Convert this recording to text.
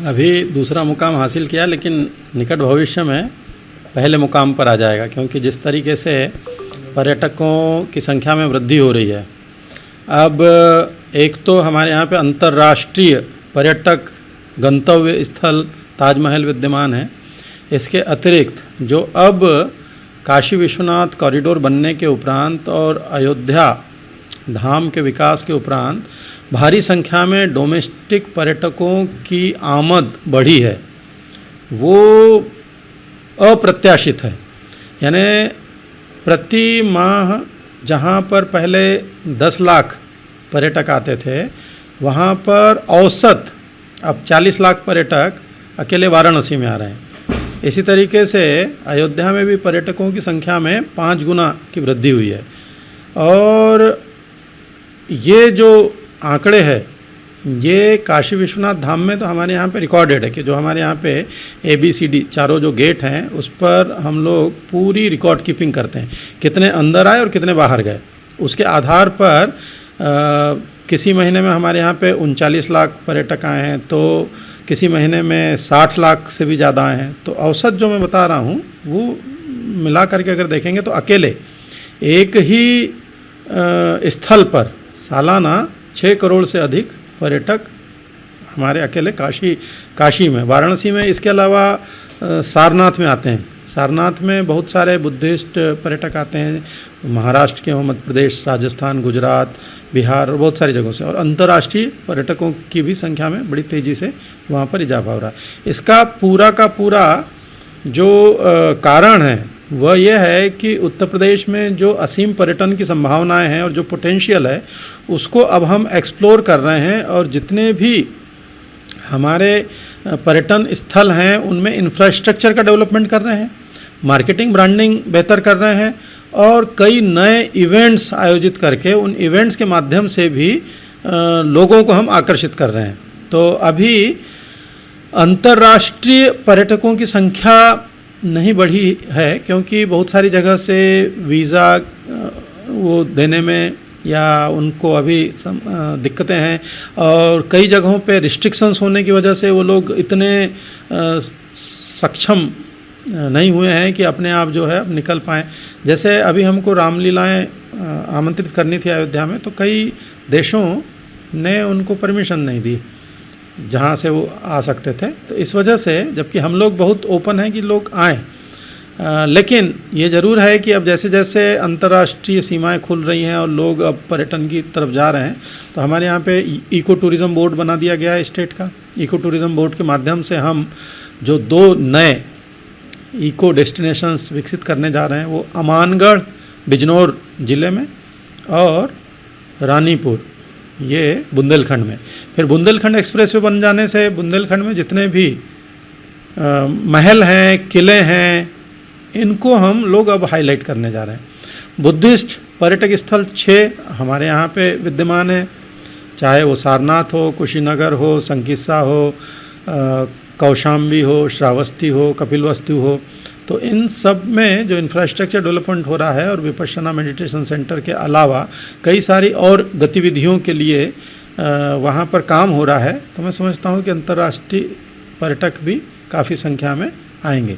अभी दूसरा मुकाम हासिल किया, लेकिन निकट भविष्य में पहले मुकाम पर आ जाएगा, क्योंकि जिस तरीके से पर्यटकों की संख्या में वृद्धि हो रही है। अब एक तो हमारे यहाँ पे अंतर्राष्ट्रीय पर्यटक गंतव्य स्थल ताजमहल विद्यमान है। इसके अतिरिक्त जो अब काशी विश्वनाथ कॉरिडोर बनने के उपरांत और अयोध्या धाम के विकास के उपरांत भारी संख्या में डोमेस्टिक पर्यटकों की आमद बढ़ी है, वो अप्रत्याशित है। यानी प्रति माह जहाँ पर पहले 10 लाख पर्यटक आते थे, वहाँ पर औसत अब 40 लाख पर्यटक अकेले वाराणसी में आ रहे हैं। इसी तरीके से अयोध्या में भी पर्यटकों की संख्या में 5 गुना की वृद्धि हुई है। और ये जो आंकड़े हैं, ये काशी विश्वनाथ धाम में तो हमारे यहाँ पे रिकॉर्डेड है कि जो हमारे यहाँ पे ABCD चारों जो गेट हैं, उस पर हम लोग पूरी रिकॉर्ड कीपिंग करते हैं, कितने अंदर आए और कितने बाहर गए। उसके आधार पर किसी महीने में हमारे यहाँ पे 39 लाख पर्यटक आए हैं, तो किसी महीने में 60 लाख से भी ज़्यादा आए हैं। तो औसत जो मैं बता रहा हूँ वो मिला करके अगर देखेंगे तो अकेले एक ही स्थल पर सालाना 6 करोड़ से अधिक पर्यटक हमारे अकेले काशी में, वाराणसी में, इसके अलावा सारनाथ में आते हैं। सारनाथ में बहुत सारे बुद्धिस्ट पर्यटक आते हैं, महाराष्ट्र के हों, मध्य प्रदेश, राजस्थान, गुजरात, बिहार और बहुत सारी जगहों से। और अंतर्राष्ट्रीय पर्यटकों की भी संख्या में बड़ी तेज़ी से वहाँ पर इजाफा हो रहा है। इसका पूरा का पूरा जो कारण है वह यह है कि उत्तर प्रदेश में जो असीम पर्यटन की संभावनाएं हैं और जो पोटेंशियल है, उसको अब हम एक्सप्लोर कर रहे हैं। और जितने भी हमारे पर्यटन स्थल हैं उनमें इंफ्रास्ट्रक्चर का डेवलपमेंट कर रहे हैं, मार्केटिंग ब्रांडिंग बेहतर कर रहे हैं, और कई नए इवेंट्स आयोजित करके उन इवेंट्स के माध्यम से भी लोगों को हम आकर्षित कर रहे हैं। तो अभी अंतर्राष्ट्रीय पर्यटकों की संख्या नहीं बढ़ी है, क्योंकि बहुत सारी जगह से वीज़ा वो देने में या उनको अभी दिक्कतें हैं, और कई जगहों पे रिस्ट्रिक्शंस होने की वजह से वो लोग इतने सक्षम नहीं हुए हैं कि अपने आप जो है अब निकल पाएँ। जैसे अभी हमको रामलीलाएं आमंत्रित करनी थी अयोध्या में, तो कई देशों ने उनको परमिशन नहीं दी जहाँ से वो आ सकते थे। तो इस वजह से, जबकि हम लोग बहुत ओपन हैं कि लोग आएँ, लेकिन ये ज़रूर है कि अब जैसे जैसे अंतर्राष्ट्रीय सीमाएं खुल रही हैं और लोग अब पर्यटन की तरफ जा रहे हैं, तो हमारे यहाँ पे इको टूरिज़म बोर्ड बना दिया गया है स्टेट का। इको टूरिज़म बोर्ड के माध्यम से हम जो 2 नए इको डेस्टिनेशंस विकसित करने जा रहे हैं, वो अमानगढ़ बिजनौर ज़िले में और रानीपुर, ये बुंदेलखंड में। फिर बुंदेलखंड एक्सप्रेस वे बन जाने से बुंदेलखंड में जितने भी महल हैं, किले हैं, इनको हम लोग अब हाईलाइट करने जा रहे हैं। बुद्धिस्ट पर्यटक स्थल 6 हमारे यहाँ पे विद्यमान है, चाहे वो सारनाथ हो, कुशीनगर हो, संकिस्सा हो, कौशाम्बी हो, श्रावस्ती हो, कपिलवस्तु हो। तो इन सब में जो इंफ्रास्ट्रक्चर डेवलपमेंट हो रहा है और विपश्यना मेडिटेशन सेंटर के अलावा कई सारी और गतिविधियों के लिए वहाँ पर काम हो रहा है। तो मैं समझता हूँ कि अंतर्राष्ट्रीय पर्यटक भी काफ़ी संख्या में आएंगे।